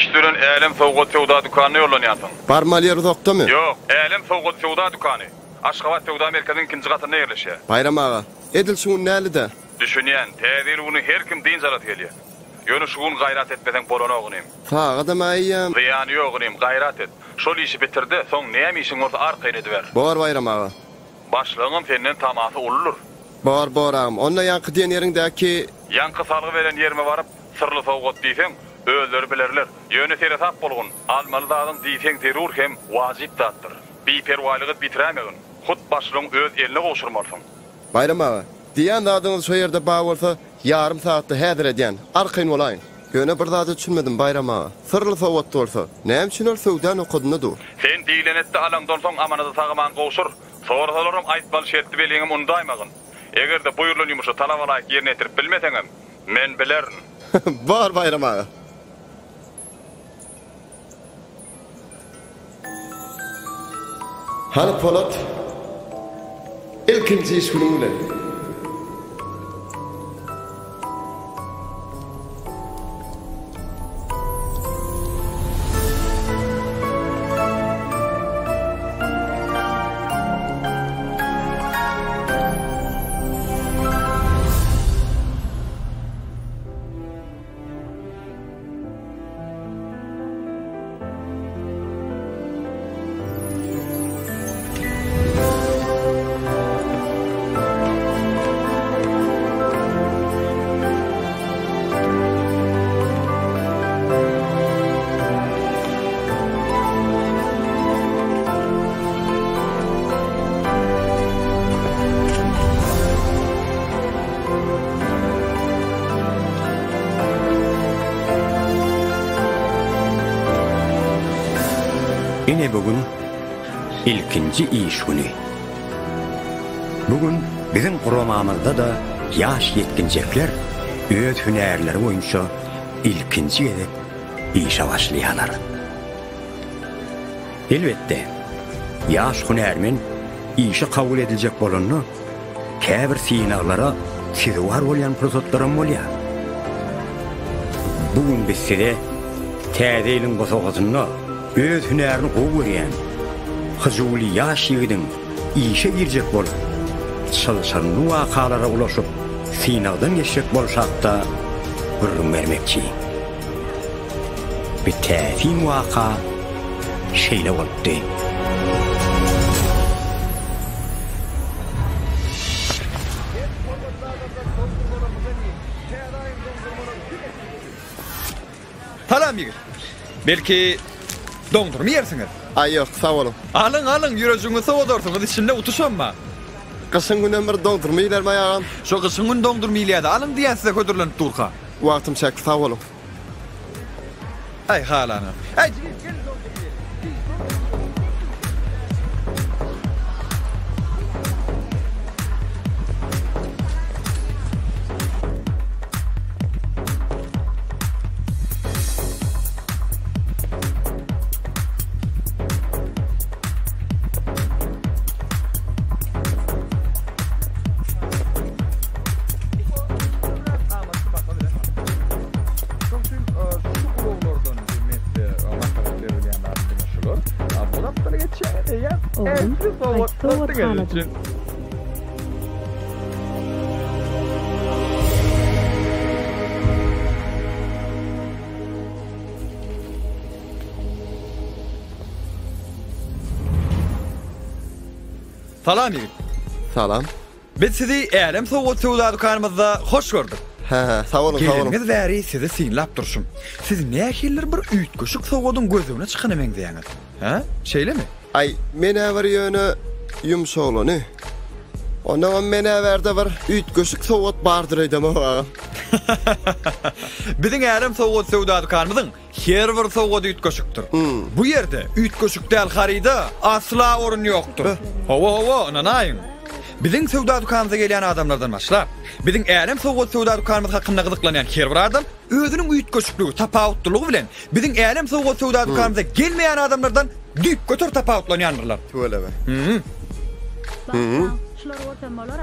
İşdiren Elim Sowgat Sowda dükkanına yollanýarsyň. Barmaly ýerdokdamy? Yok, Elim Sowgat Sowda dükkanı. Aşgabat Sowda merkeziniň ikinji gatyna ýerleşýär. Bayram ağa, edil şuň näli-de? Düşünýän, täzir uny her kim diň zarat gelýär. Ýöne şuň gaýrat etmeden bolany ognym. Sağa da maýam. Ziýany ýoknym, gaýrat et. Şol işi bitirdi, soň näme işiň bolsa arkaýyn ediber. Bar bayram ağa. Başlygyň senden tamasy ululur. Bar ağam, onda ýanky diýen ýeriňdäki Ýanky salgy beren ýerime baryp, sırly sowgat diýseň, özleri bilerler. Ýöne sere tap bolgun, almaly zadyň diýseň zerur hem wajyp zatdyr. Biperwalygy bitirämegin. Hut başlygyň öz eline goşurmalysyň. Bayram ağa, diýen zadyňyz şo ýerde bar bolsa, ýarym saatda häzir edýän, arkaýyn bolaýyn. Ýöne bir zady düşünmedim bayram ağa. Sırly sowgat bolsa, näme üçin ol sowdan okudynydy? Sen diýlenetde alamdan soň amanaty sagaman goşur. Soralarym aýtmaly şertli beliňim undaýmagyn. Egerde buýrulan ýumuşy talap alaýyk ýerine ýetirip bilmeseňem, men bilerin. Bar bayram ağa. Hal Polat ilkinji iş günüm bilen. Ine bugün ilkinci iş günü. Bugün bizim kuramamızda da yaş yetkinjekler öz hünerleri boyunca ilkinci edip işe başlayanlar. Elbette yaş hünermen işe kabul edilecek bolanını käbir sinaglara sizi var bolyan prosotlarım bolya. Bugün biz size täzeýliň gosogasyny öz hünerini gowy Hyjuli ýaş ýigidin işe girjek bolup, çalışanly wakalara ulaşyp, sinagdan geçjek bolşakda bir mermekçi. Bir täzin waka şeýle bolupdy. Salam ýigit. Belki dondurma ýersiňiz. Ay yok, sağ olun. Alın, ýüregiňizi sowdursyňyz, içinde utuşanma. Kışın günden bir dondurma ýerler maýagam. Şo kışın gün dondurma ýerler, alın diýen size ködürlenip durka. Wagtym çek, sağ olun. Ay halana. Ay, salam ýigit. Salam. Biz sizi Elim Sowgat Sowda dükkanymyzda hoş gördük. Sağ olun, sağ olun. Geliniz bäri sizi sinlap durşum. Siz nähiller bir üýtgeşik sowgadyň gözüne çykyny meňdeýäňiz. Ha? Şeýlemi? Ay, mene var ýöne ýumşaglany. Ona mene berde bir üýtgeşik sowgat bardyr edem ağa. Biziň Elim Sowgat Sowda dükkanymyzyň her bir sowgat üýtgeşikdir. Bu ýerde üýtgeşik däl haryda asla orun ýokdur. Hawa, nanaýyn. Biziň sowda dükkanymyza gelýän adamlardan başlap, biziň Elim Sowgat Sowda dükkanymyz hakynda gyzyklanýan her bir adam özüniň üýtgeşikliği, tapawutlygy bilen biziň Elim Sowgat Sowda dükkanymyza gelmeýän adamlardan düýp götür tapawutlanýanlar. Töwelebe.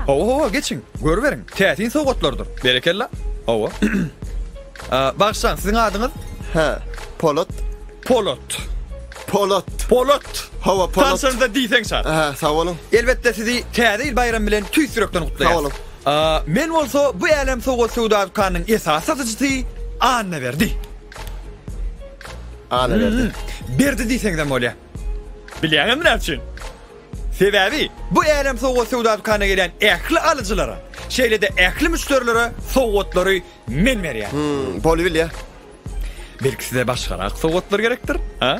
Hawa, geçin. Görüverin. Tätin sowgatlardyr. Berekella. Hawa. Başsan, siziň adyňyz? Polat. Hawa Polat. Tansanıza diýseň şart. Sag bolun. Elbetde sizi täze bayram bilen tüýsürekden gutlaýar. Sag bolun. Men bolsa bu elem soğuk Suudi Kanyň esas satyjysy Anna berdi. Anna berdi. Berdi diýseňden bolýar. Bilýäňem näçin? Sebebi bu elem soğuk Suudi Kanyňa gelen ähli alyjylara, şeýle de ähli müşterilere soğutlary men berýär. Bolubil ya. Belki size başgarak soğutlar gerektir, ha?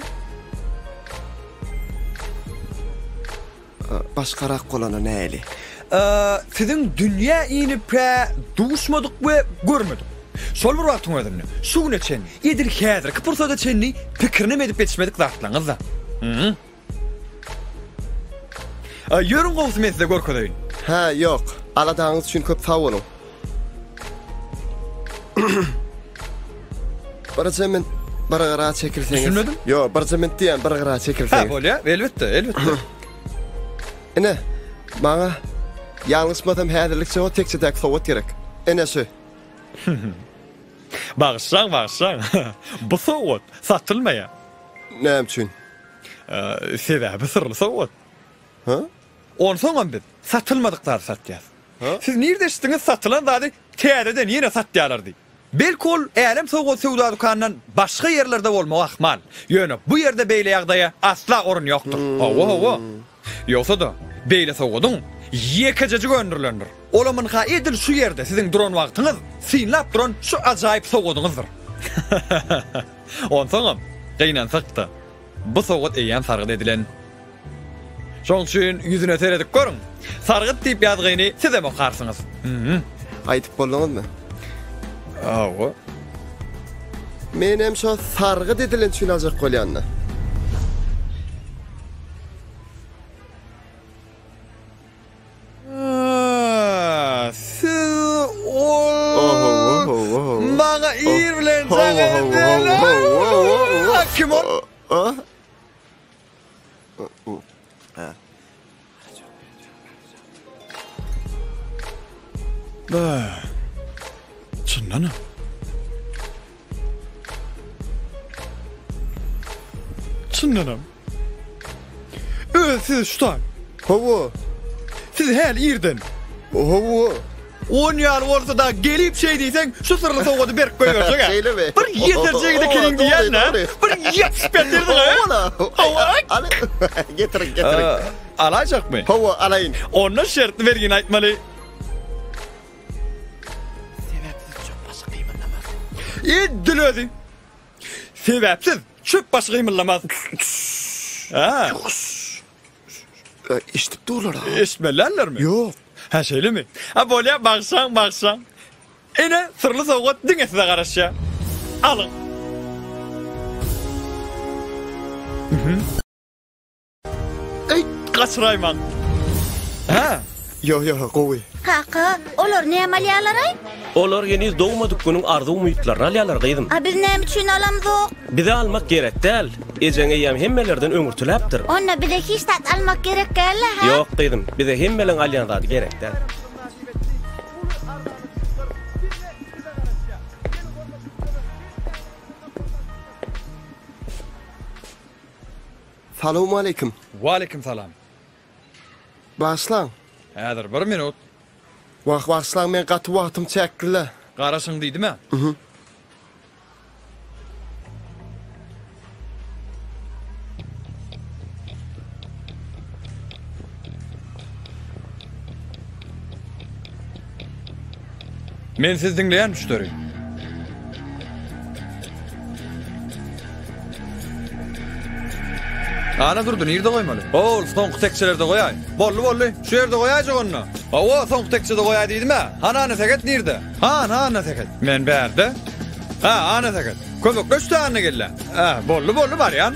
Başgarak bolana näli? Sizin dünya inipe duşmadık ve görmedik. Şol bir wagtyň ödünni. Şu neçen, edir häzir kıpırsa da çenni pikirini edip geçmedik zatlaňyz da. Ýörüň gowsy men size görkedeýin. Ha, yok. Aladaňyz üçin köp sag bolun. Barça men baragara çekilseňiz. Düşünmedim. Yo, barça men diýen baragara çekilseňiz. Ha, bolýar, elbetde. Ene, bana ýalňysmasam häzirlikçe o tekçedek sowat gerek. Ene şu. Bağışsan. Bu sowat satylmaýar. Näme üçin? Sebebi sırlı sowat. Ha? Onsoň biz satylmadyklar satýar. Siz nirde eşitdiňiz satylan zady täzeden ýene satýarlardy. Belkol elem soğuk Suudi Kanyňdan başga ýerlerde bolmak ahmal. Ýöne bu ýerde beýle ýagdaýa asla orun ýokdur. Hawa. Ýoksa da beýle soğudyň ýekejeci göndürilendir. Olamyň ha edil şu ýerde siziň duran wagtyňyz sinlap duran şu ajaýyp soğudyňyzdyr. Onsoň gynansak da bu soğut eýen sargyd edilen. Şoň üçin ýüzüne teredik görüň. Sargyd diýip ýazgyny siz hem okarsyňyz. Aýtyp bolmaňyzmy? Awa. Menem şo sargyd edilen üçin ajak bolýanna. Maňa ýer bilen jaňa. Kim o? Çyndanam. Siz şutan. Hawa. Siz her ýerden. Hawa. 10 ýyl bolsa da gelip şey diýseň, şu sırly soňgy berip goýýarsyň. Şeýlemi? Bir ýeterjegide keliň diýen, bir ýetişperdirdi. Ale. Getirin. Alajakmy? Hawa, alaýyn. Onda şert bergin aýtmaly. Dilödi. Sebepsiz çöp başı gıymıllamaz. Ha. İştip durlar ha. Eşmelerler mi? Yok. Ha şeyli mi? Ha böyle baksan. Ene sırlı soğuk dingesi de karışa. Alın. Ey kaçırayman. Ha. Yo, gowy. Kaka, olar näme Olar ýene dogmadyk günüň ardy umytlaryny alýarlar gyýdym. Biz näme üçin alamdyk? Bize almak gerek däl. Ejeňe ýam hemmelerden öňürtüläpdir. Onda bize hiç tat almak gerek gälle ha? Ýok gyýdym. Bize hemmelen alýan zady gerek däl. Salamu aleykum. Wa aleykum salam. Başlan. Häzir 1 minut. Başlan, men gaty wagtym çäkdiler. Garaşyň diýdimi? Men siz dinleýän müşteri. Ana durdu, nerede koymalı? Oğul, son tekçelerde koyay. Bollu, şu yerde koyayacak onu. Ova, son tekçede koyay deydim ha. Ana teket nerede? Ana teket. Men berde. Ana teket. Köpek köşte ana gelle. Bollu var yan.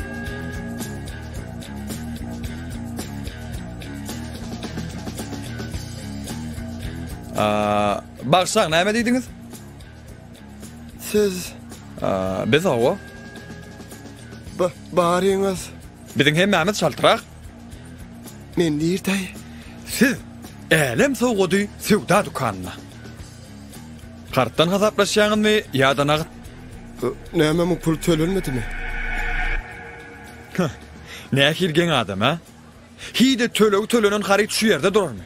Baksan, näme diýdiňiz? Siz... Biz ova. Baryňyz. Biziň hemmämiz şaltyrak. Men nirdeý? Siz elem soğudy Suudi Kanyna. Kartdan hasaplaşýaňyzmy ýa-da nagyt? Näme bu pul tölenmedimi? Ne kirgen adam ha? Hide tölenen harit şu yerde durur mu?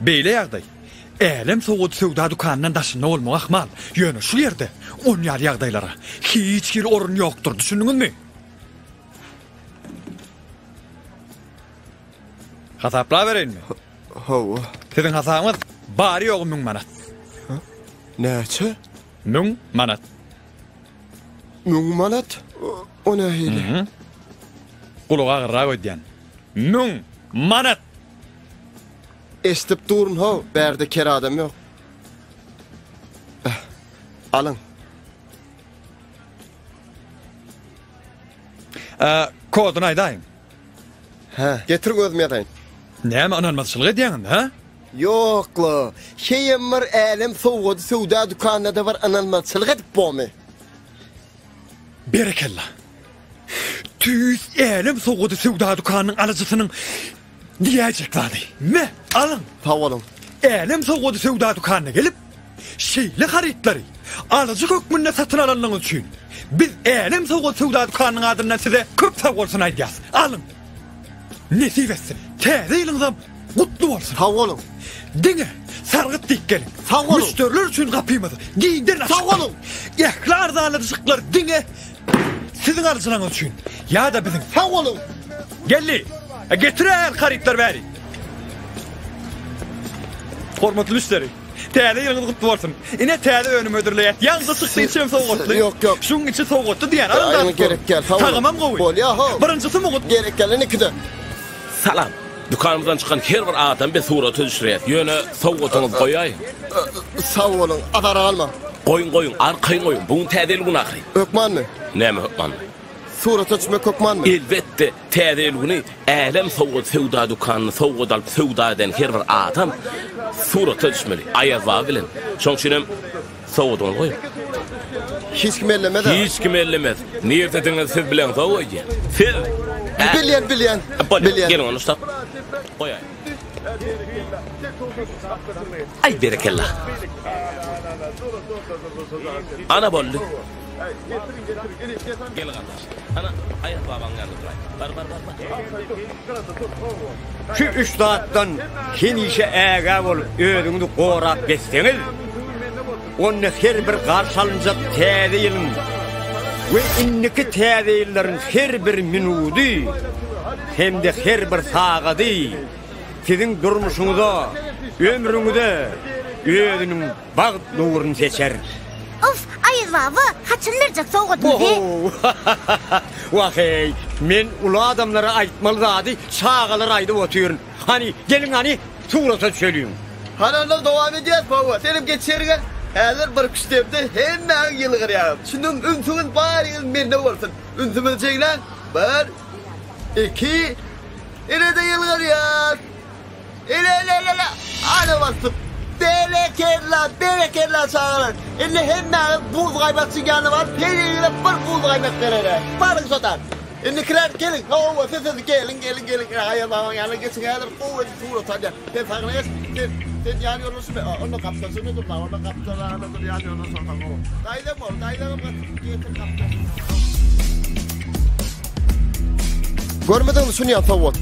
Beyle ýagdaý. Elem sowud sowda dukanyndan daşyna bolmak ahmal. Ýöne şu yerde on ýar ýagdaýlara hiç bir orun ýokdur, düşündiňizmi? Hasapla berenmi? Hawa. Sizin hasabyňyz bari ýogy 1000 manat. Näçe? 1000 manat. 1000 manat? O nähili? Kulağa gırra ödýän. 1000 manat. Estip durun ha, berde ker adam yok. Alın. Kodunu aýdaýyn. Getir gözüm yatayın. Näme ananmaçylyk edýäň ha? Yokla. Şeyim var elim soğudu sowda dukanında var anılmaçylyk edip bolmy. Berekellah. Tüýs elim soğudu sowda dukanynyň alıjysynyň diýejek zady. Me alın. Tawalım. Elim soğudu sowda dukanyna gelip şeýle haritleri alıjy hökmünde satyn alanlaryň üçin biz elim soğudu sowda dukanynyň adyndan size köp sag bolsun aýdýas. Alın. Nesip etsin. Täze ýylyňyz gutly bolsun. Tawalım. Diňe sargyt dik gelin. Sag bolun. Müşteriler üçün gapymyzy giýdir. Sag bolun. Ýaklar zalyrjyklar diňe sizin alyjylaryňyz üçin ýa-da biziň. Tawalım. Gelli. Getirän haritler bäri. Hormatly müşteri. Täze ýylyňyz gutly bolsun. Ine täze önüm ödürleýät. Ýalnız çykdy içim sowgatly. Yok. Şuň içi sowgatly diýen. Ayna gerek gel. Tagamam gowy. Bol ya ha. Birinjisi mugut. Gerek gelen ikide. Salam. Dukanymyzdan çykan her bir adam bir surat düşürýär. Ýöne sowgatyňyz goýaý. Sağ olun. Adara alma. Goýun, arkaýy goýun. Buň täzeligini ahry. Ökman mı? Näme hökman? Surata düşmek ökman mı? Elbette täzeligini älim sowgat sowda dukanyny sowgat alyp sowda eden her bir adam surata düşmeli. Aýaza bilen. Şoň üçin sowgatyňyz goýun. Hiç kim ellemedi. Hiç kim ellemez. Nerede diňiz siz bilen sowgatýan? Siz Bilyen. Gelin onu stop. Goýaý. Ay berekellah. Ana boldy. Gel kardeş. Ana ayak baban geldi. Bar. Şu 3 saatdan sen işe ägä bolup özüňizi gorap geçseňiz, onu her bir garşalynjak täze ýylyň we inniki täze ýyllaryň her bir minuty hem de her bir sagady siziň durmuşuňyza, ömrüňize özüniň bagyt nuruny seçer. Of, ayız baba, haçınlarcak soğudun de. Vahey, men ulu adamlara aýtmaly zady, çağalar aýdyp oturýaryn. Hani gelin hani surata söylüyorum. Hananlar devam edýär baba. Selim geçergen. Häzir bir küstepde hemme ýylgyr ýa. Şunun ünsüňiz bari mende bolsun. Ünsümiz çeklen. 1 2 Ine de ýylgyr ýa. Ile. Ana basıp. Berekerler çağırın. Ille hemme buz gaybatçı yanı var. Peliyyle bir buz gaybat verere. Barın sotar. Ille kirer gelin. Hava siz gelin. Hayır babam yanına geçin. Hayır kuvveti suğru tabi. Sen farkına geç. Sen yanıyorsun. Onu kaptasını dur lan. Onu kaptasını dur yanıyorsun. Daydım ol. Getir kaptasını. Görmedin mi şunu ya tavuk?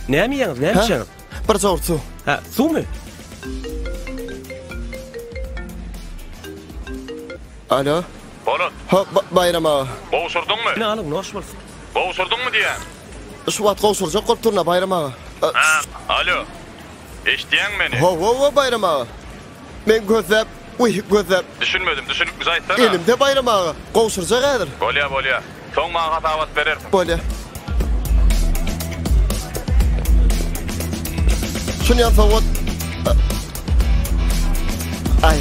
Näme ýaňyz, näme ýaňyz? Bir jogurt su. Ha, suwmy? Alo. Bolut, Ha, Bayram ağa. bowsurdun mu? Ne alyp noş bolsun. Bowsurdun mu diýen? şu wat gowsurjak gopturna Bayram ağa. Ha, alo. Eşdiýäň meni? Ho Bayram ağa. Men gözläp, gözläp. Düşünmedim, düşünüp güzel aýtsana. Elimde Bayram ağa. Gowsurjak häzir. Bolýa. Soň maňa hatabat berersiň. Bolýa. Şunu yan sowat. Ay.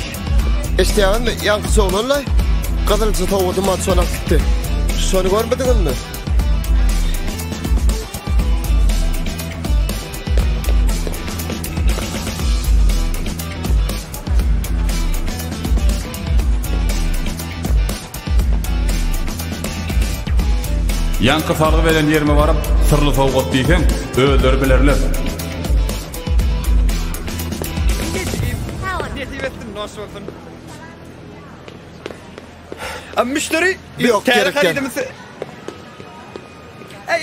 Eşdiýäň mi? Ýanky soňlanlay. Gadalçy tawaty mat sonap gitdi. Şonu görmediňmi? Yankı sarğı veren yerime varıp sırlı sowgat diýsem, öldürüp bilerler. Müşteri Yok, gerek yok.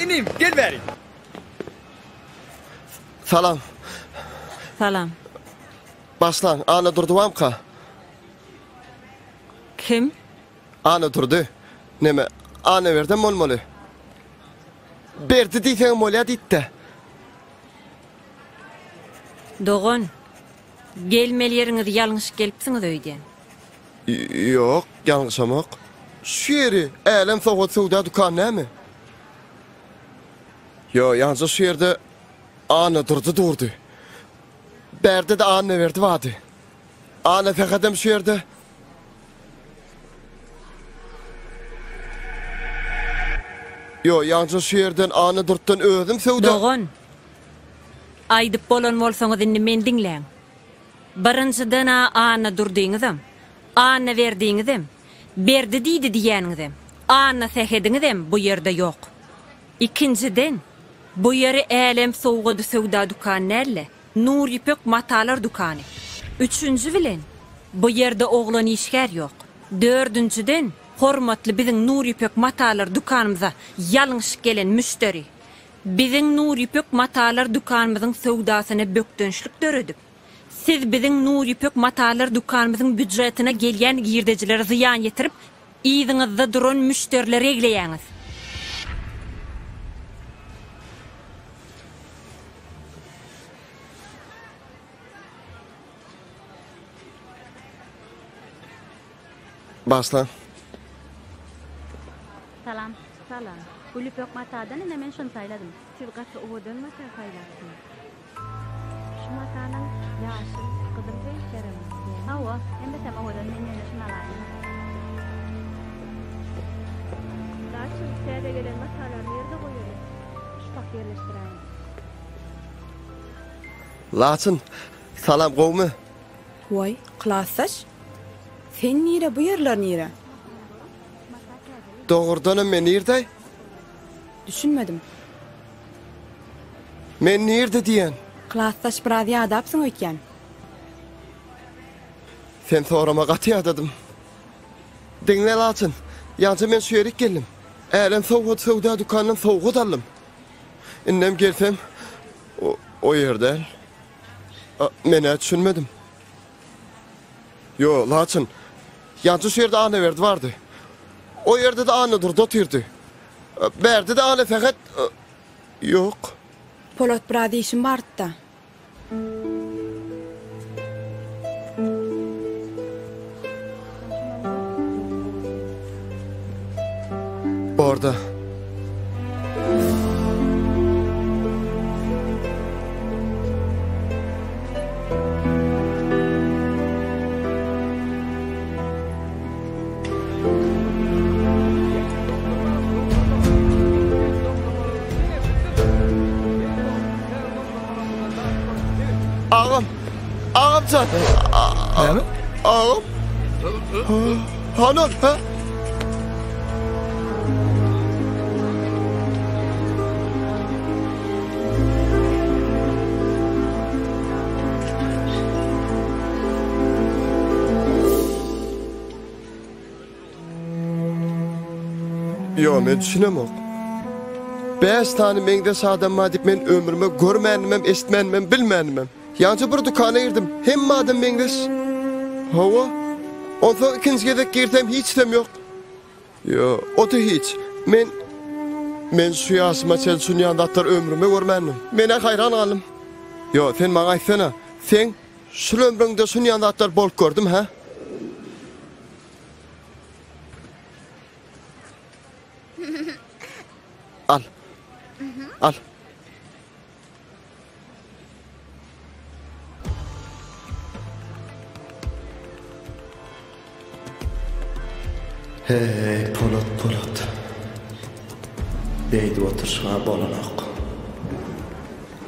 İnim, gel beri. Salam. Salam. Başlan, ana durduwamka. Kim? Ana durdu. Neme? Ana verdim molmoly. Berdi diýseň molya diýdi. Dogon. Gelmeli ýeriňiz ýalňyş gelipsiňiz öýden. Yok, ýalňyşamak. Şu ýeri Älen sowgat sowda dukan näme? Yo, ýalnys şu ýerde ana durdu. Berdi de ana verdi wady. Ana faqadam şu ýerde. Yo, ýalnys şu ýerden ana durtdan özüm sowda. Dogon. Aýdyp bolan bolsaňyz indi men diňläň. Birinçiden ana durdyňyzam. Ana berdiňizem. Berdi diýdi diýäniňizem. Ana sähediňizem bu ýerde ýok. İkinciden, bu ýeri Älen sowgady sowda dukany näle? Nur ýepek matalar dukany. Üçüncü bilen, bu ýerde oglan işgär ýok. Dördüncüden, hormatly biziň Nur ýepek matalar dukanymyza ýalňyş gelen müşteri. Biziň Nur ýepek matalar dukanymyzyň sowdasyna bökdönçlik döredip. Siz biziň Nur ýepek matalar dukanymyzyň büdjetine gelýän girdejilere ziýan ýetirip, iziňizde duran müşterileri egleýäňiz. Başlan. Salam. Gülüpök matadan ene men şonu sayladım. Siz gatsa oğudan mata saylarsın. Şu matanın yaşıl, kızım renklerim. Hawa, embe sen oğudan men yana şunu alayım. Yaşıl, seyde gelen matalar nerede koyuyoruz? Şu bak yerleştireyim. Laçın, salam gowmy? Vay, klasaş. Sen nire bu yerler nire? Doğrudan men nirde? Düşünmedim. Men nirde diýen? Klasaş biraz adapsın öýtgen. Sen sorama gaty adadym. Diňle Laçın, ýançy men şu ýerik geldim. Älen sowgat sowda dukanyň sowgat alym. Innem gelsem, o ýerde. Men düşünmedim. Yo, Laçın, ýançy şu ýerde ana berdi vardy. O ýerde de ana durdy otyrdy. Berdi de ana fakat yok. Polat biraz işim bardy da. Orada. Ağam sen. Näme? Ağam. Hanan, ha? Yo, men düşünemok. 5 tane meňde adam adip men ömrüme görmänimem, eşitmänimem, bilmänimem. Ýançy bir dukana girdim. Hemme adam meňdes. Hawa. Ondan ikinci gezek girsem hiç dem yok. Yo, o da hiç. Men Men suyasyma sen sunyandatlar ömrüme görmändim. Mene hayran alım. Yo, sen maňa aýtsana, sen şu ömrüňde sunyandatlar bolup gördüm ha? Al. Al. Hey, Polat. Deydi oturşuna bolanak.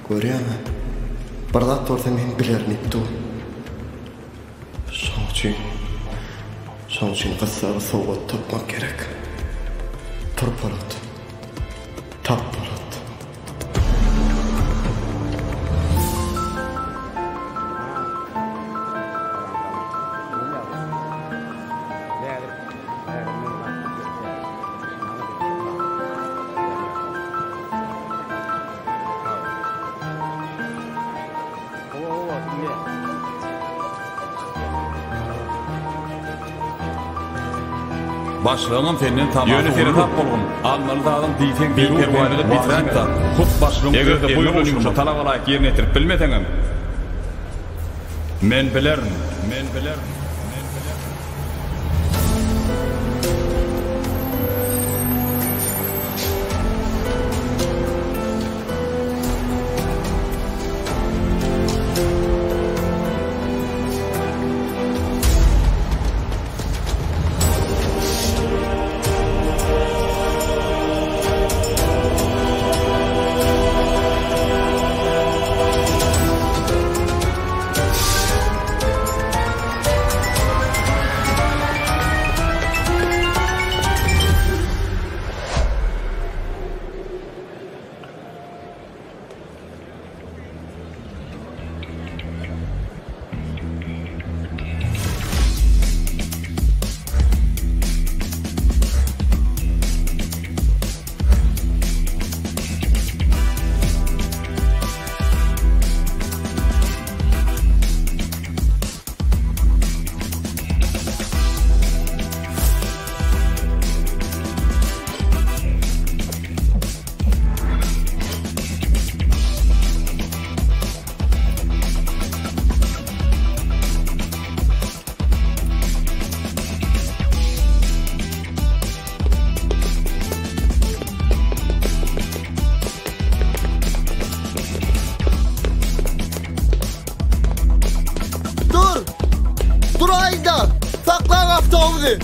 Görýärmi? Bardak torsa men bilernikdi. Şoň üçin gysary sowgat tapmak gerek. Tur Polat. Tap Polat. Başlığının feninin tamamı. Yöneteri tap bolgun. Almalı dağın diýsen bir perwalygy bitirändir. Hut başlığın egerde buyurulmuşsa talap alaýyk ýerine tirip bilmeteňem. Men bilerim. Dur ayda. Saklan avtobusu.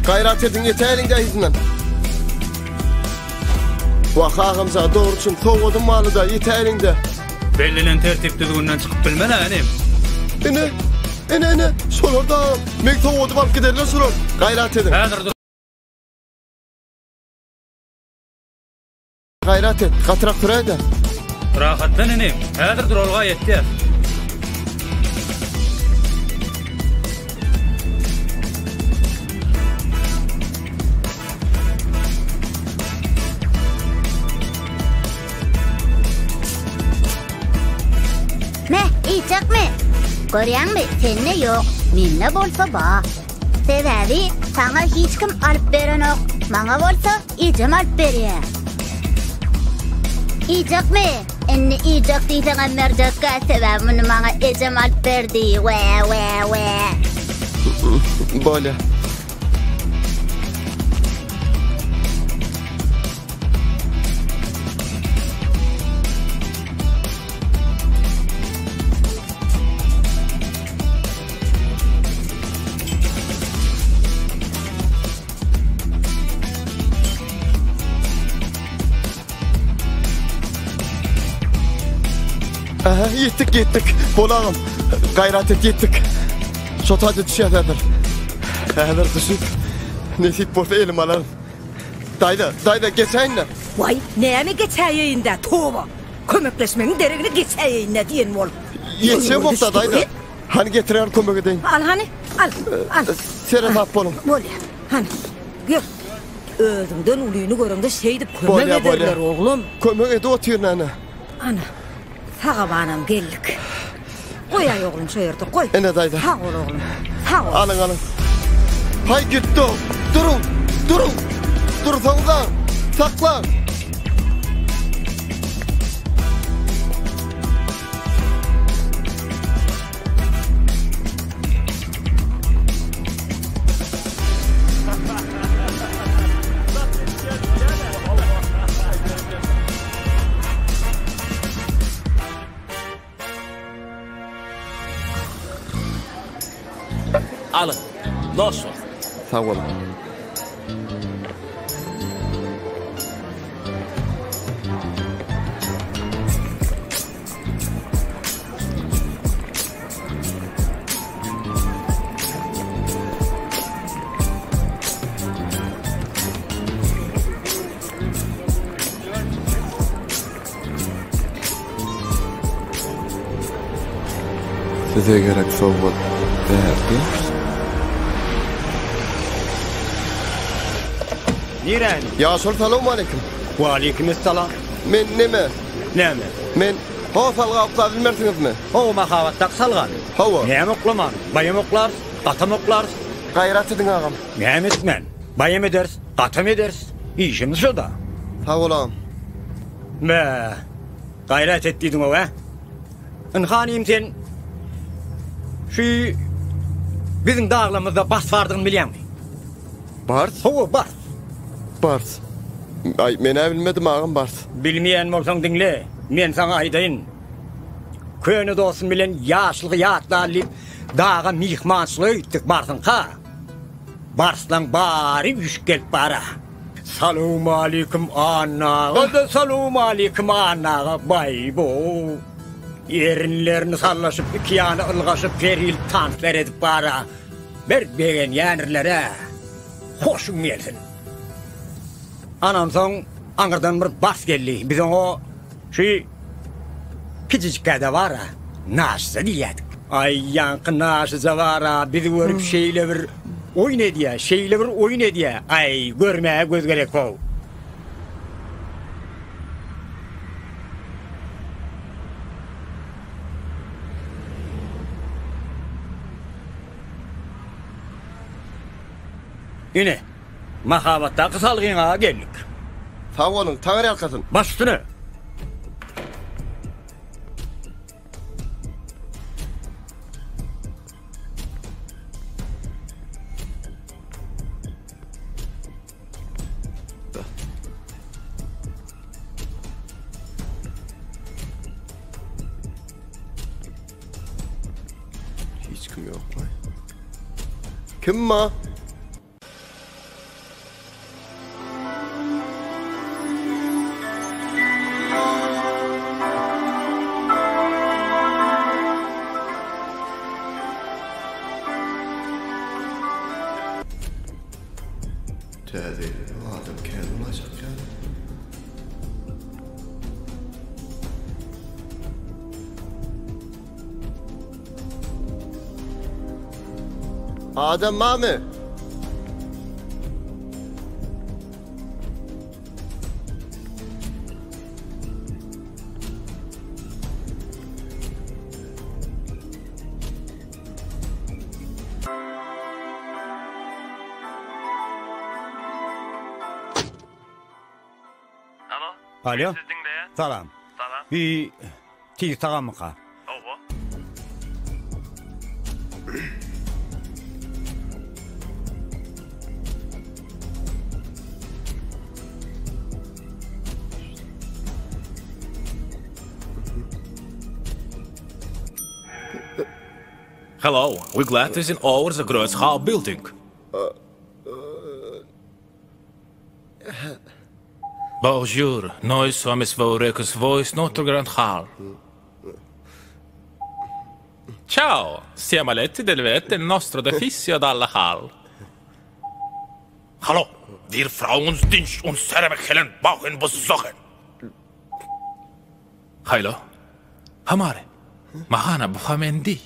Gayrat edin yeterliğinde hizmen. Vakağımıza doğruçun soğudun malı da yeterliğinde. Bellinin tertiptiliğinden çıkıp bilmen hanim. Ene. Sorarda. Mek soğudu balıp giderler sorar. Gayrat edin. Gayrat et. Katırak duraydı. Rahatlan enem. Häzir duralga yetdi. Ne, iyicek mi? Görýäňmi, senne yok, minne bolsa ba. Sebebi, sana hiç kim alıp beren ok. Maňa bolsa, ijem alıp berýär. İyicek mi? Enne iyicek diýsen merjekkä sebäbini maňa ejem alıp berdi. We. Böyle. Yettik. Bolağım. Gayrat et yettik. Sotaca düşerler. Heler düşüp. Nesip bolsa elim alarım. Dayda geçeýinler. Vay, näme geçeýinde? Toba. Kömekleşmenin deregine geçeýinde diýen bol. Yetse bolsa dayda. Hani getirer kömek edeyim. Al hani. Al. Seren hap bolum. Bolýar. Hani. Gel. Özüňden ulyny görende şeýdip kömek ederler oglum. Kömek edi otyr nana. Ana. Sağa banam geldik. Koyay oğlum şu yerde koy. Ene dayda. Sağ ol oğlum. Sağ ol. Alın. Hay gitti. Durun. Dursanıza. Saklan. Alın. Nasıl? Sağ olun. Size gerek soğuk değerli. Niren? Ya selamun aleyküm. Ve aleykümselam. Men neme? Näme? Men hava salga okla bilmersiniz mi? Hava mahavattak salgan. Hava. Näme oklaman? Bayam oklar, qatam oklar. Gayrat edin ağam. Näme etmen? Bayam eders, qatam eders. İşimiz şu da. Sağ olam. Be. Gayret ettiydin o ha? Hanım sen şu bizim dağlamızda bas vardığını bilýän mi? Bars? Hova bas. Bars. Ay men bilmedim ağam Bars. Bilmeyen bolsaň dinle. Men sana aýdaýyn. Köni dostum bilen ýaşlygy ýatlalyp dağa mihmançylyk etdik barsyň ha. Barslan bari üç gelip bara. Salamu aleyküm ana. Hadi salamu aleyküm ana. Bay bo. Yerinlerini sallaşıp iki yana ılgaşıp peril tanslar edip bara. Berbegen yanırlara. Hoşum gelsin. Anam son Ankara'dan bir bas geldi. Biz o küçücük kade var ha. Naşıza diyedik. Ay yankı naşıza var ha. Bizi görüp şeyle bir oyun ediyor. Ay görmeye göz gerek o. Yine mahavatta kısalgına geldik. Sağ olun, tanrı yakasın. Baş üstüne. Hiç kim yok mu? Kim ma? Adam kendini açacak yani. Adem mami. Alo. Salam. Bir tiz sağa mı kal? Hello, we're glad to see over the Grootschap building. Bonjour, noi siamo Svoricus Voice Notre Grand Hall. Ciao, siamo letti del del nostro edificio dalla Hall. Hallo, wir Frauendienst und Servekellen bauen besuchen. Hallo, Hamare, Mahana Bufamendi.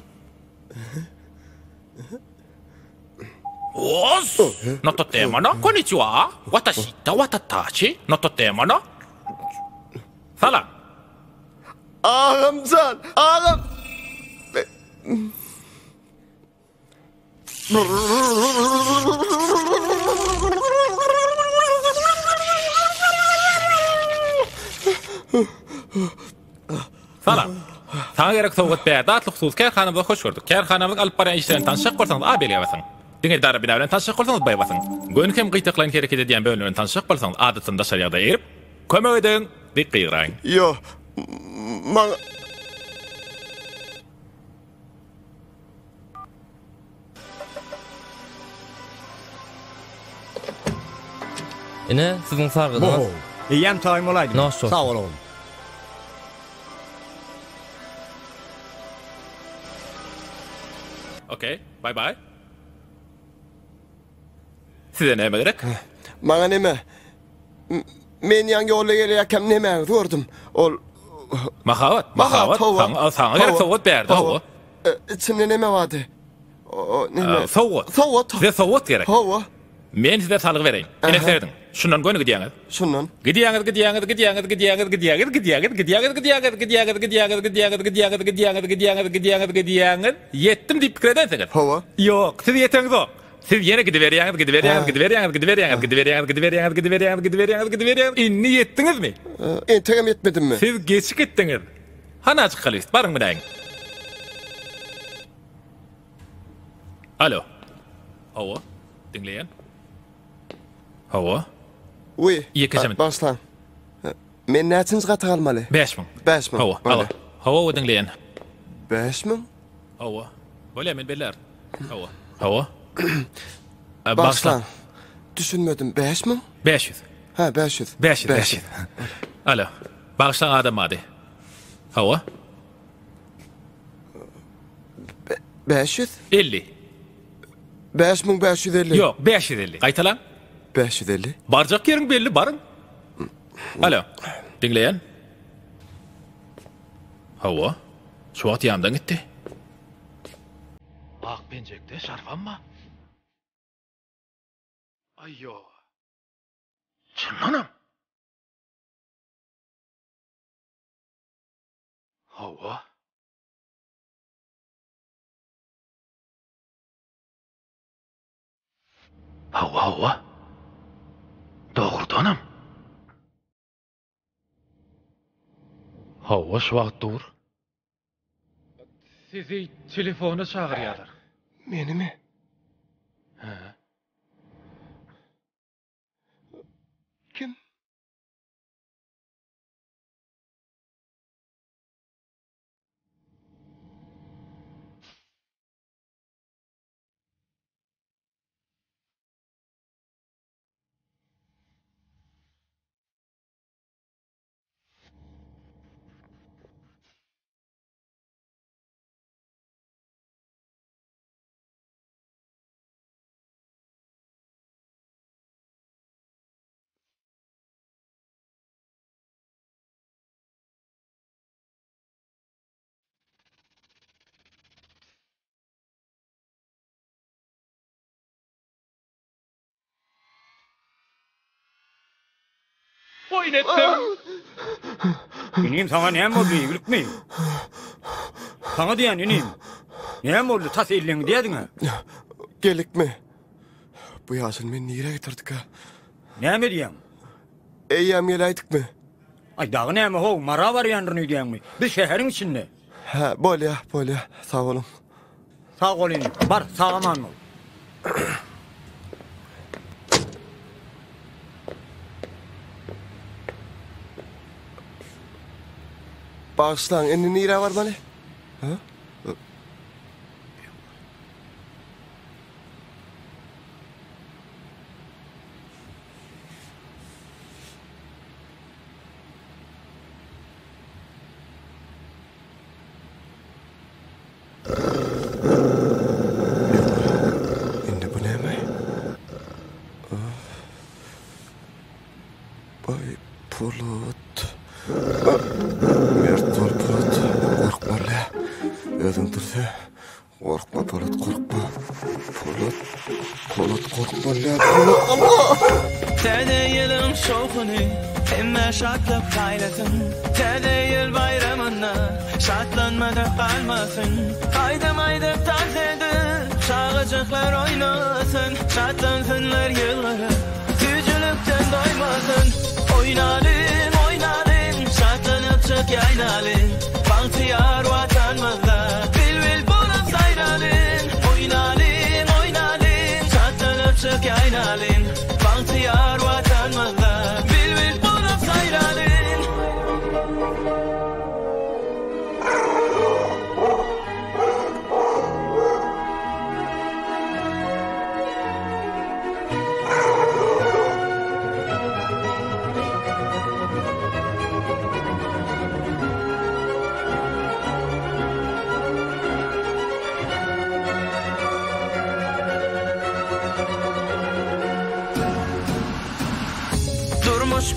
Os, noto tema no, konnichiwa, watashi ta watatachi, noto tema no. Salam. Ağamcan, ağam. Salam. Sana gerek soğuk beyaz atlık sus kerhanamda hoş gördük. Kerhanamın alıp baran işlerini tanışık bolsanız abeliye basın. Diňe darby bilen tanışyk bolsaňyz baý basyn. Gönükem gyýtaklaryň hereket edýän bölümden tanışyk bolsaňyz adatynda şeriýada erip, kömek edin, dik gyýraň. Yo. Maňa Ine siziň sargydyňyz. Ýem taýym bolaydy. Sag ol oğlum. Okay, bye bye. Size näme gerek? Maňa näme? Men ýangy ýolga gelýärkem näme gördüm. Ol Mahavat. Sana gerek soğuk berdi hawa. İçinde näme bardy? O näme? Soğuk. Size soğuk gerek. Hawa. Men size salyg bereýin. Ene serdim. Şundan göňe gidýäňiz. Şundan. Gidýäňiz. Yetdim diýip pikir edensiniz. Hawa. Ýok, siz ýeteňiz ok. Siz ýene gidiberýäňiz. Inni yetdiňizmi? Entegem yetmedimmi? Siz geçik etdiňiz. Hana çykalyst, barıň bilen. Alo. Hawa, dinleýän. Hawa. Uy. Ýekejem. Başlan. Men näçinji gata almaly? 5000. 5000. Hawa, alo. Hawa dinleýän. 5000? Hawa. Bolýar men beler. Hawa. Hawa. Başlan. Düşünmedim. 5000? 500. Ha, 500. 500. Alo. Bağışlan adam hadi. Hawa. 500? 50. 5550. Yok, 550. Qaytalan. 550. Barjak yerin belli, barın. Alo. Dinleyen. Hawa. Şu at yandan gitti. Ak pencekte şarfanma. Ayyo. Çınlanam. Hawa. Hawa. Doğrudanam. Hawa şu wagt dur. Sizi telefona çağırýarlar. Menimi? Ha. Kim? Oynetdim. Inim sana näme boldy bilipmi? Sana diýen inim. Näme boldy tas elleňi diýdiňe? Gelikmi? Bu ýaşyl men nire getirdik ha? Näme diýen? Eýýäm gelaýdykmy? Ay dagy näme ho, mara bar ýandyryny diýenmi? Bir şäheriň içinde. Ha, bolýa. Sag bolun. Sag ol inim. Bar, sagaman ol. Bağışlan, indi nire var bana? Ha? Indi bu näme? Bay Polat. Özüm dursa, korkma Polat, korkma. Polat korkma la. Allah! Täde yıl bayramına şatlanmada kalmasın. Aydım dans edip sağıcıklar oynasın. Şatlansınlar yıllara, gücülükten doymasın. Oynalım, şatlanıp çık yaynalım. Bahtiyar vatanımızda bilbil bulup sayralım. Oynalım, şatlanıp çık yaynalım. Bahtiyar vatanımızda bilbil bulup sayralım.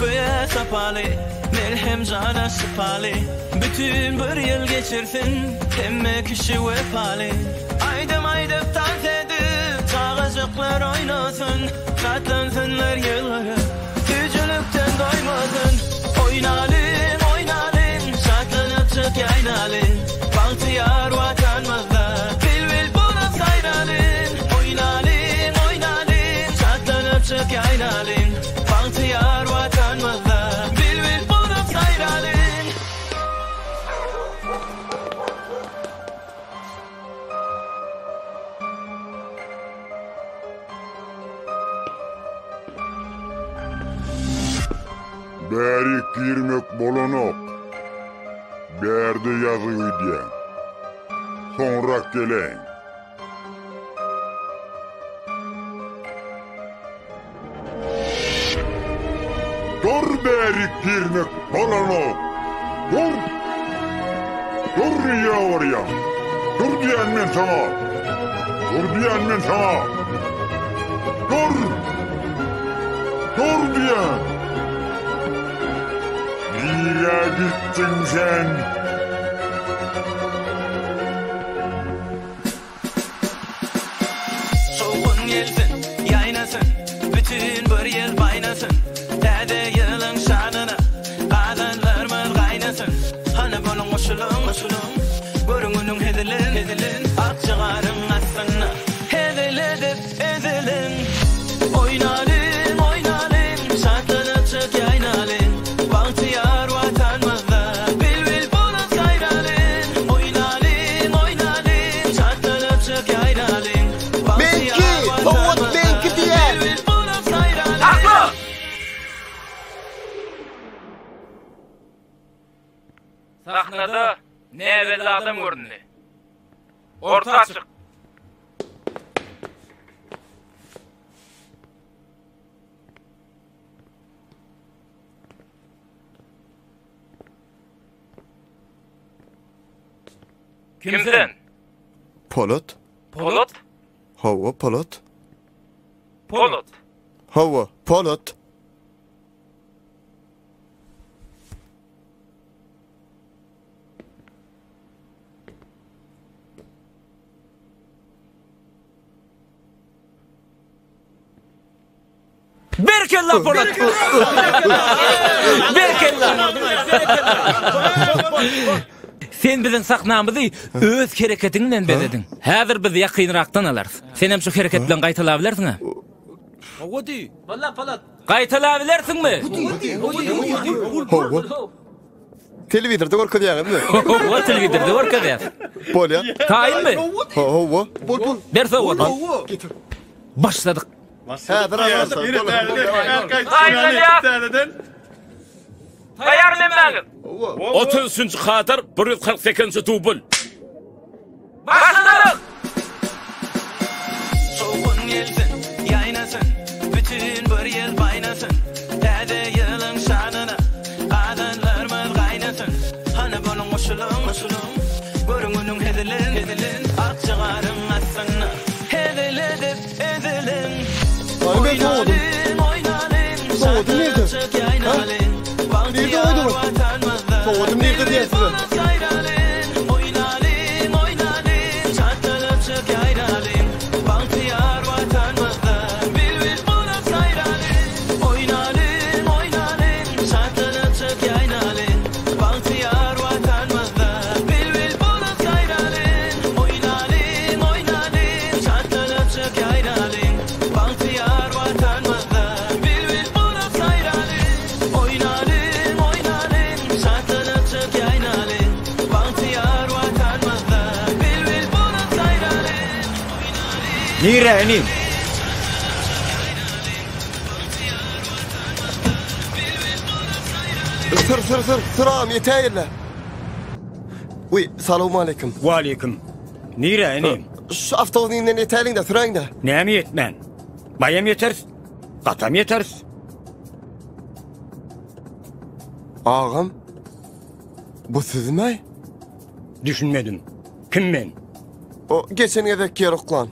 Göğe sapalı, melhem cana sıpalı. Bütün bir yıl geçirsin, emme kişi vefalı. Aydım dans edip, çağıcıklar oynasın. Şatlansınlar yıllara, gücülükten doymasın. Oynalım, şatlanıp çık yaynalım. Bahtiyar vatanımızda bilbil bulup sayralım. Oynalım, şatlanıp çık yaynalım. Bahtiyar vatanımızda bilbil bulup sayralım. Bäri girmek bolanok. Bärde yazığı diyen. Sonra geleyin. Dur bäri girmek bolanok. Dur ya oraya. Dur diyen men sana. Dur diyen. Nire gittin sen? Soğun gelsin, yaynasın. Bütün bir yıl baynasın. Dede yılın şanına adamlarımız kaynasın. Hani bunun koşulun görününün hedilin akçıgarın aslına hedilin. Oynalım, şatlanıp çık yaynalım. Bahtiyar vatanımızda bilbil bulup sayralım. Oynalım, şatlanıp çık yaynalım. Bahtiyar vatanımızda bilbil bulup sayralım. Aklı! Sahnada ne evvelli adam göründü. Orta açık. Kimsin? Polat. Hava Polat. Hava Polat. Berkella Polat. Berkella. Sen bizin sahnamızı öz hareketinden bezedin. Häzir biz ýakynrakdan alarys. Sen hem şu hareket bilen gaýtylabilirsiň. Howadi? Valla Polat. Gaýtylabilirsiňmi? Telewizorda görkezýärmi? Howwa telewizorda görkezýär. Polya. Taýynmy? Howwa. Bol. Berse howwa. Başladyk. Tayarlanmagın. 30-njy hatar 148-nji dubl. Başladık. Soğun gelsin, yaynasın. Bütün bir yıl baynasın. Dede yılın şanına adamlarımız kaynasın. Hani bunun koşulun görününün hedilin akçıgarın aslına hedilin. Oynalım, şatlanıp çık yaynalım. Bahtiyar vatanımızda bilbil bulup sayralım. Oynalım, şatlanıp çık yaynalım. Bahtiyar vatanımızda bilbil bulup sayralım. Oynalım, şatlanıp çık yaynalım. Bahtiyar vatanımızda bilbil Nire enim? Sır ağam yeteyle. Uy, salamu aleyküm. Wa aleyküm. Nire enim? Şu avtomobilinden yeteylin de sırayın da. Näme yetmän? Bayam yeters. Gatam yeters. Ağam, bu siz mi? Düşünmedim. Kim men? O geçen gedek yer oklan.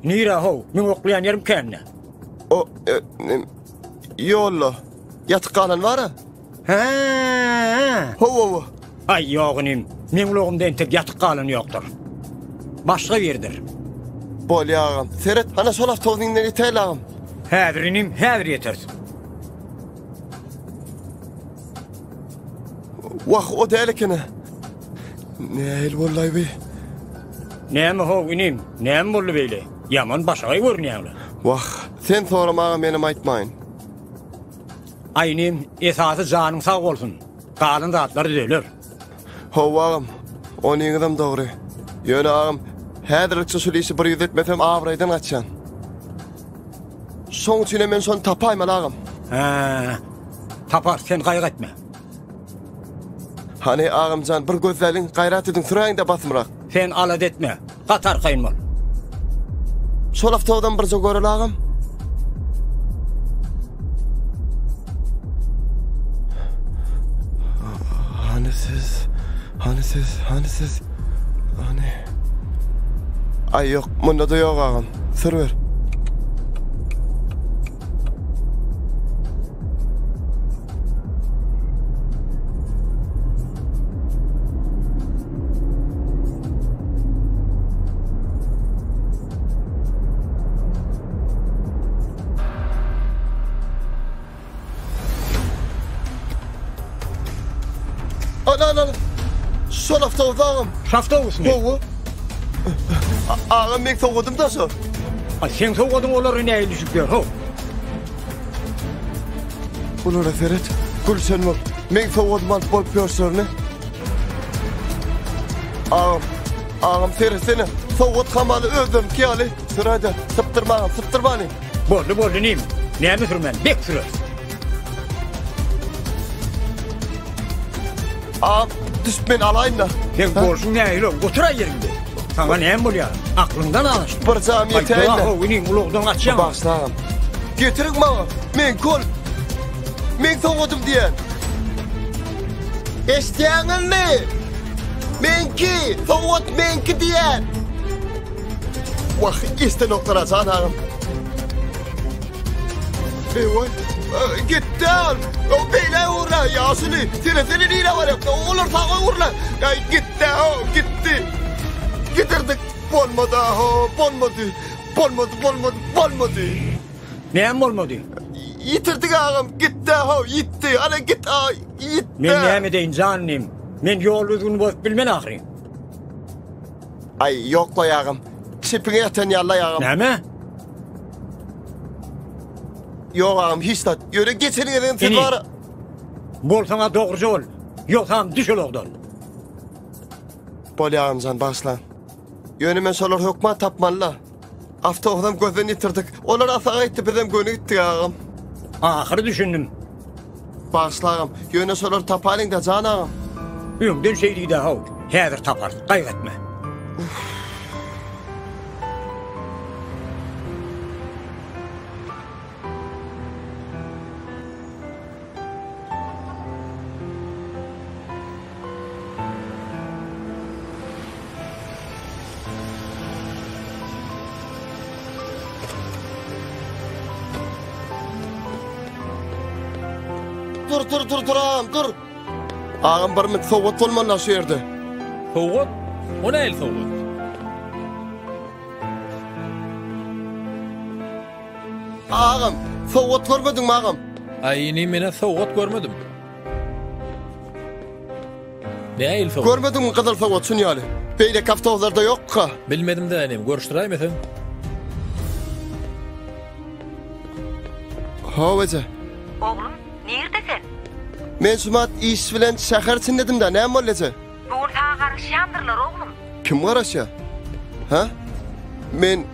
Nire ho? Men oklayan yerim kenne. O yolla. Yatık kalan var ha? Ha. Ho. Ay yoğunim. Men ulogumdan tek yatık kalan yoktur. Başka yerdir. Bol ağam. Seret, ana sol avtomobilinden yeteyle ağam. Häzirinim, häzir yeters. Vah, o değilikine. Neyil vallahi be. Näme ho inim? Näme boldy beýle? Yaman başga görnýärler. Vah, sen soram ağam menim aytmayın. Aynim, esasy janyň sag bolsun. Galan zatlar düzeler. Ho ağam, o niňidem dogry. Ýöne ağam, häzirlikçe şulyşy bir ýüz etmesem awraýdan gaçan. Şoň üçin men şonu tapaýman ağam. Ha, tapar sen gaýg etme. Hani ağamcan bir gözlerin gayrat edin sırayında basmırak. Sen alad etme. Qatar kayınmal. Sol haftadan bir görel ağam. Hani. Ay yok, bunda da yok ağam. Sır ver. Ana. Sol haftadan. Şaftawus mu? Ho. Ağam men soğudum da so. Ay sen soğudun olary näýe düşüpler ho? Ulara Ferit, Gülşen bol. Men soğudum alıp bolup görsörne. Ağam Ferit seni soğud kamaly özüm kiyali. Sırada sıptırmany. Boldy nim. Näme sürmen? Bek sürür. Ağam düşmen alayın da. Sen bolsun näýe? Otura yerinde. Sana näme bolýar? Aklından alıştı. Bir jam yeteýin. Ay, ho, inim ulugdan gaçýan. Başlağım. Getirin bana. Men kol. Men soğudum diyen. Eşdiýäňizmi? Menki, soğud menki diyen. Vah, isten oktaracan ağam. Eyvay. Gitti ağam. O beyle uğurla yaşını. Seni neyle var ya? Olur sağa uğurla. Gitti ağam, gitti. Getirdik. Bolmadı ha, bolmadı. Näme bolmady? Yitirdik ağam, gitti ha, yitti. Ana git ha, yitti. Men näme deýin janym? Men ýol üzgün bolup bilmen ahry. Ay yok goý ağam. Şipiňe ýatan ýalla ağam. Näme? Yok ağam, hiç dat. Ýöre geçeniňden sen bara. Bolsaňa dogry ol. Ýoksam düş olagdan. Bolýar ağamjan başla. Ýöne men şolar hökmat tapmanla. Awtogram gözden ýitirdik. Olar asaga gitdi, bizem göne gitdik ağam. Ahry düşündim. Başla ağam. Ýöne şolar tapalyň da jan ağam. Öňden şeýdi-de haw. Häzir tapar, gaýg etme. Dur. Ağam bir mit soğut bolman aşy ýerde. Soğut? O näil soğut? Ağam, soğut görmedin ağam? Ay, ini mene soğut görmedim. Näil soğut? Görmedin mi kadar soğut şunýaly? Beýle kaftawlarda ýok-ka. Bilmedim de enem, görüşdirýärmi efendim? Hawaja. Oğlum, nerdesin? Men şumat iş bilen şäher çynledim da, näme bolýar? Doğru sağa karışýandyrlar oğlum. Kim garaşa? Ha? Men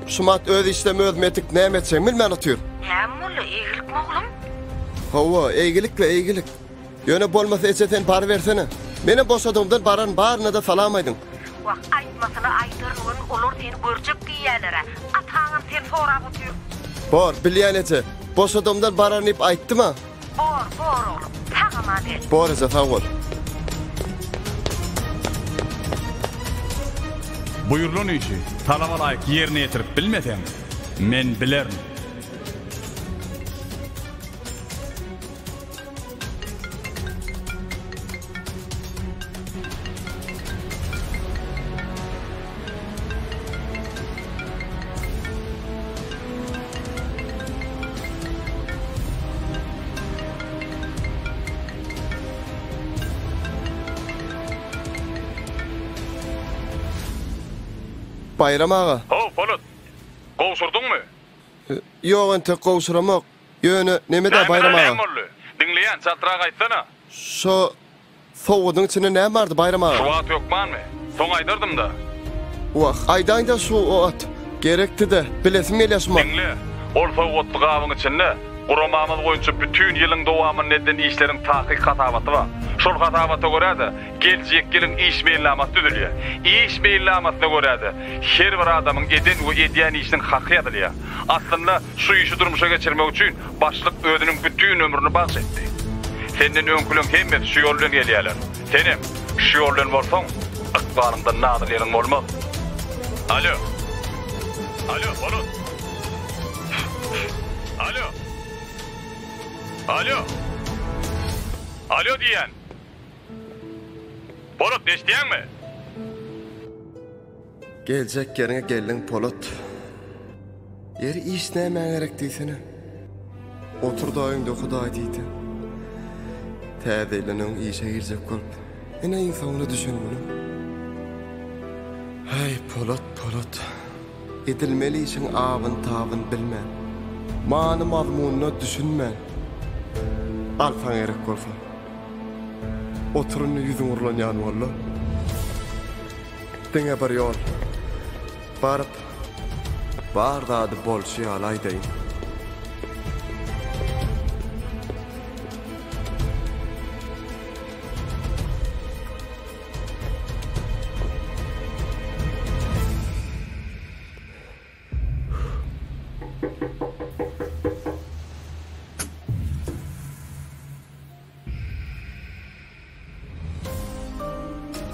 Şumat öz işlemi öz metik näme etseň bilmän otyr. Näme egilik mi oglum? Hawa, egilik. Ýöne bolmasa eçe sen bar bersene. Mene boşadymdan baran barına da salamaydın. Waq aýtmasyna aýdyryn olur seni görjek diýerlere. Ataňam sen sorap otyr. Bor, bilýän eçe. Boşadymdan baran ip aýtdyma? Bor oglum. Tagama gel. Bor eze tagol. Buyurlun işi, talaba layık yerine yetirip bilmesem, men bilerim. Bayram ağa. Ho, Polat. Gowsurdun mu? Yoğun tek gowsuramak. Ýöne nemede Bayram ağa? Dinleyen çatrağa aýtsana. Şo soğudun içine näme bardy Bayram ağa? Suat yokmanmy? Soň aýdyrdım da. Waq, aýdaňda şu ot gerekdi de bilesim gelýär. Dinle. Ol soğutly gabyň içinde guramamyz boýunça bütün ýylyň dowamyny neden işleriň tahyk hatawaty bar. Şol hatawata görä de geljek ýylyň iş beýlemäsi düzülýär. İş beýlemäsine görä de her bir adamyň eden we edýän işiniň haky ýadylýar. Aslında şu işi durmuşa geçirmek üçin başlyk özüniň bütün ömrüni bahs etdi. Senden öňkülüň hemmet şu ýol bilen gelýärler. Senem şu ýol bilen bolsaň, ykbalynda nadyr ýeriň bolmaz. Alo. Alo, Polat. Alo. Alo. Alo diyen. Polat eşdiyen mi? Gelecek yerine geldin Polat. Yeri iş näme gerek diýsene. Otur daýyňda Hudaý diýdi. Täzelenň işe girjek bolup. Ene insanyny düşünmeli. Hey Polat. Edilmeli işin awyn tawyny bilmän. Many mazmunyny düşünmän. Alfaň gerek bolsa. Oturun yüzün urlanyan valla. Denge bir yol. Barıp, barda adı bol şey alaydayım.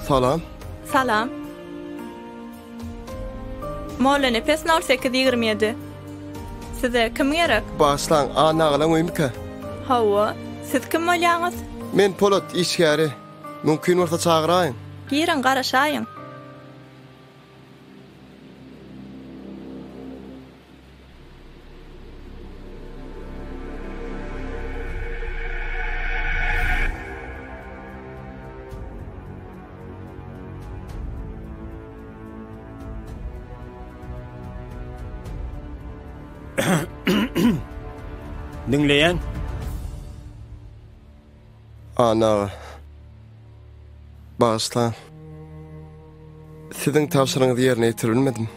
Salam. Salam. Molla nefes 08:27. Size kim gerek? Başlan, anağılan öýmüke? Hawa, siz kim bolýaňyz? Men Polat işgäri. Mümkin bolsa çagyraýyn. Girin garaşaýyn. Dinleyen? Ana. Başlan. Sizin tapşırığınızı yerine getirilmedim.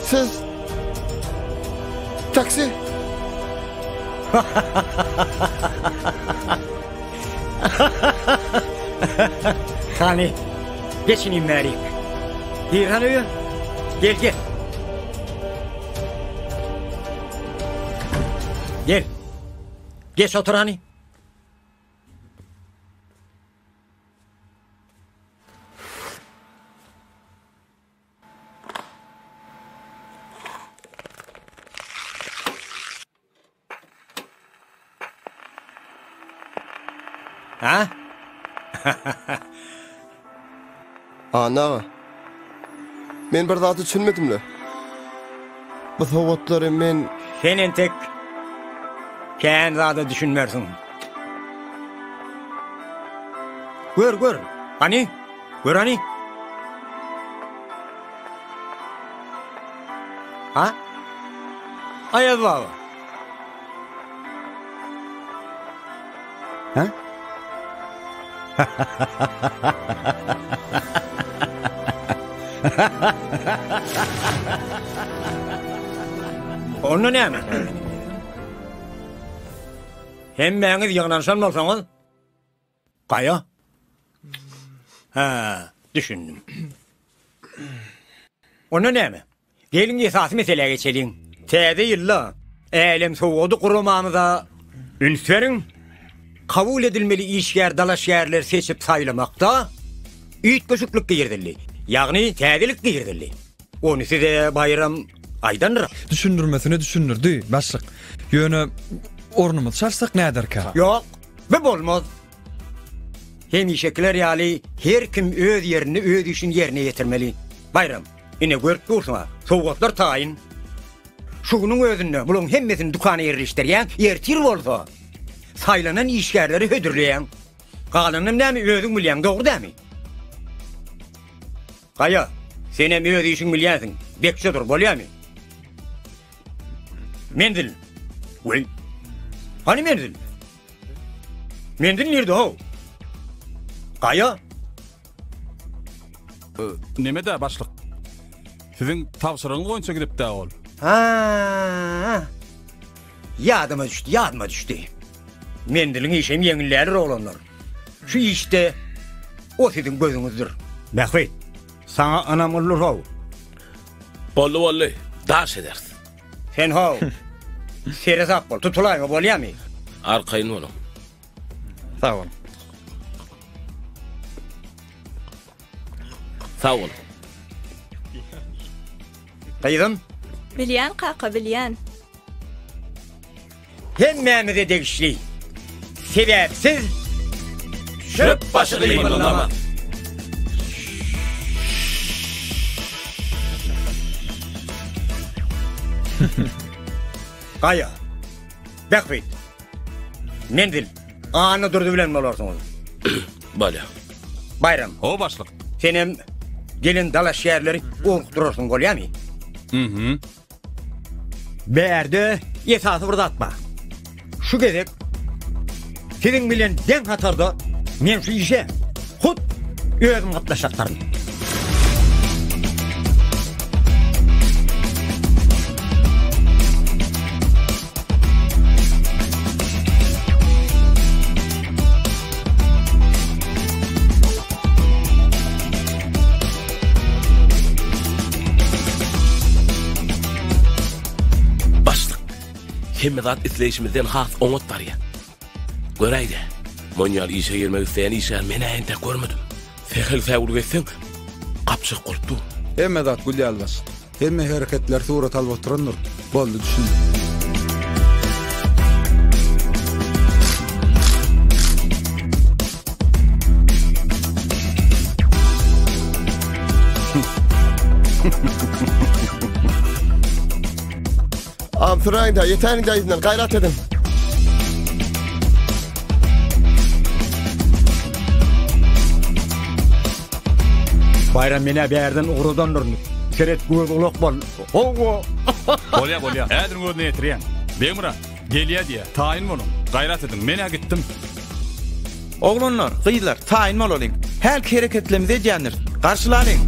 Siz... Taksi. Hani, geçineyim Merik. Hirhan öyle. Gel. Gel. Geç otur hani. Ha? Ana. Men bir zat düşünmedim de. Bu soğutları men... Senin tek... Kendi zatı düşünmersin. Gör. Hani? Gör hani? Ha? Ayaz baba. Ha? Onu näme? Hemmeňiz ýygnaşan bolsaňyz. Gaýa? Ha, düşündüm. Onu näme? Gelin esasy meselege geçelim. Täze ýylla elem sowudy guramamyza ünsverin kabul edilmeli işgär dalaşgärler seçip saylamakda üýt köşüklükke girdildi. Ýagny täzelik girdildi. Onu size bayram aydandyr. Düşündürmesini düşündürdi başlyk. Ýöne ornumuz şarsak näderkä? Ýok, be bolmaz. Hem işekler ýaly her kim öz ýerini öz işin ýerine ýetirmeli. Bayram, ine görüp dursaňa, sowgatlar taýyn. Şunyň özünde bulan hemmesini dukana ýerleşdirýän ýertir bolsa, saylanan işgärleri hödürleýän. Galanyny näme özüň bilýän, dogry dämi? Gaýa, sen hem öz işiň bilýänsiň, bekçe dur bolýarmy? Mendil. Wey. Hani mendil? Mendil nerede ho? Gaýa? Nemede başlyk? Siziň tawşyrygyňyz boýunça gidipdi ol. Ha. Yadıma düştü. Mendilin işim yeňilleri olanlar. Şu işte o sizin gözüňizdir. Mähfet, sana anam olur ho. Bolly, daş edersin. Sen ho. Seresap bol, tutulaýma bolýarmy? Arkaýyn bolun. Sağ ol. Sağ ol. Gaýdym? Bilýän kaka bilýän. Hemmämize degişli. Sebäpsiz şöp başı gymyldama. Gaýa. Mähfet. Mendil, any durdy bilen bolarsyňyz. Bolýar. Bayram. O başlyk. Senem gelin dalaş ýerleri orkudurarsyň bolýarmy? Berde esasy burdatma. Şu gezek senin bilen den hatarda men şu işe hut özüm gatnaşaklarım. Hemme zat isleýişimizden has oňat barýar. Göräýdi. Monýal işe girmek isleýän işler meni ente görmedim. Sehel säwur geçsen gapçyk bolupdy. Hemme zat gülýär baş. Hemme hereketler surat alyp oturandyr. Boldy düşündüm. Amfirayda yeterli izinden gayret edin. Bayram mene bärden uğrudandyr. Seret göz ulak bol. Owo. Bolýar. Ädir gözüne ýetirýän. Beýmira, gelýär diýe. Taýyn bolun. Gayret edin. Mene gittim. Oglanlar, gyýlar, taýyn bolalyň. Her hereketlerimize edýändir. Garşylanyň.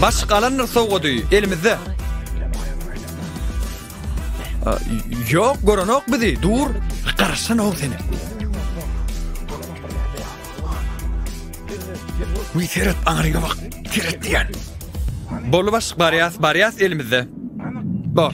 Baş galanlar sowgady elimizde. Yok, görenok bizi. Dur. Garaşsan ol seni. Witeret ağrıya bak. Tiret diyen. Bolu baş bariyas elimizde. Bor.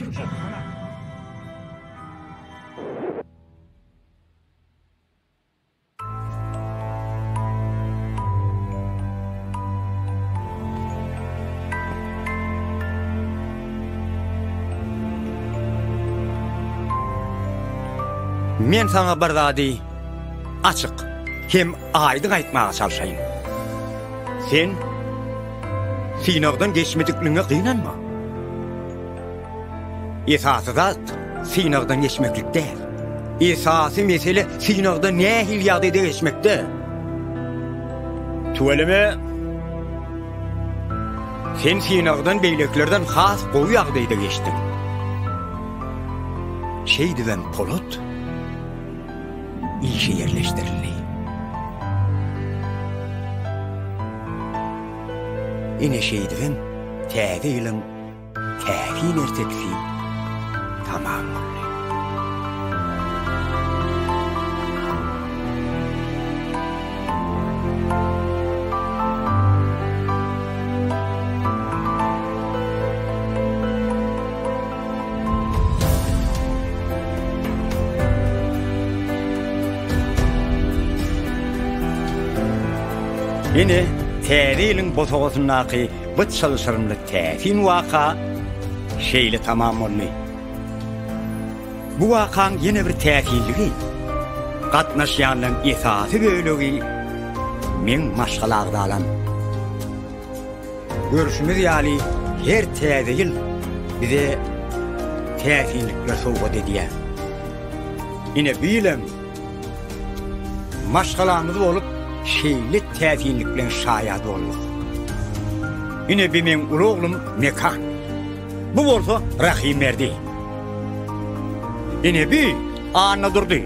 Men sana bir zady açyk hem aýdyk aýtmaga çalışaýyn. Sen sinagdan geçmedikliňe gynanma. Esasy zat sinagdan geçmeklik däl. Esasy mesele sinagda nähil ýagdaýda geçmekde. Tuvalime sen sinagdan beyleklerden has gowy ýagdaýda geçtin. Şeydi ben Polat işe yerleştirildi. Ine şeydi ben täze ýylyň täfin erteksi tamam. Yine täze botoğasındaky bu çalışırımlı täfin waka şeýle tamam boldy. Bu wakaň ýene bir täfilligi, gatnaşýanlaryň esasy bölegi men maşgalagda alam. Görüşimiz ýaly her täze ýyl bize täfillikler sowgat edýär. Yine bilem maşgalamyz bolup şeýle täfilliklen şaýat boldyk. Yine bimen uloglum Mekan. Bu bolsa Rahim berdi. Yine bir ana durdy.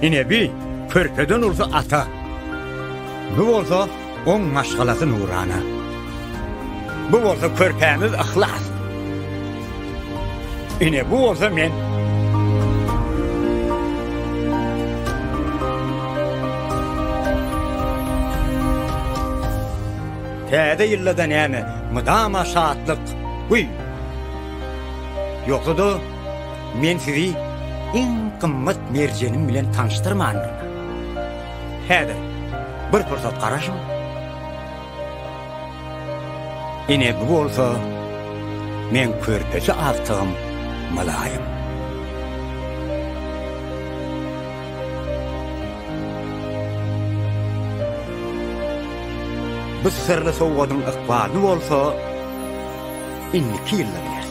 Yine bir körpeden olsa ata. Bu bolsa on maşgalasy Nurana. Bu bolsa körpämiz Ihlas. Yine bu bolsa men. Täze ýyllarda näme? Mydama şatlyk. Uy. Ýoksa da men sizi iň gymmat merjenim bilen tanıştyrman. Häzir bir pursat garaşyň. Ine bu bolsa men körpesi artygym malaýym. Bu sırlı soğudun ıkbalı olsa 2 ýyllar.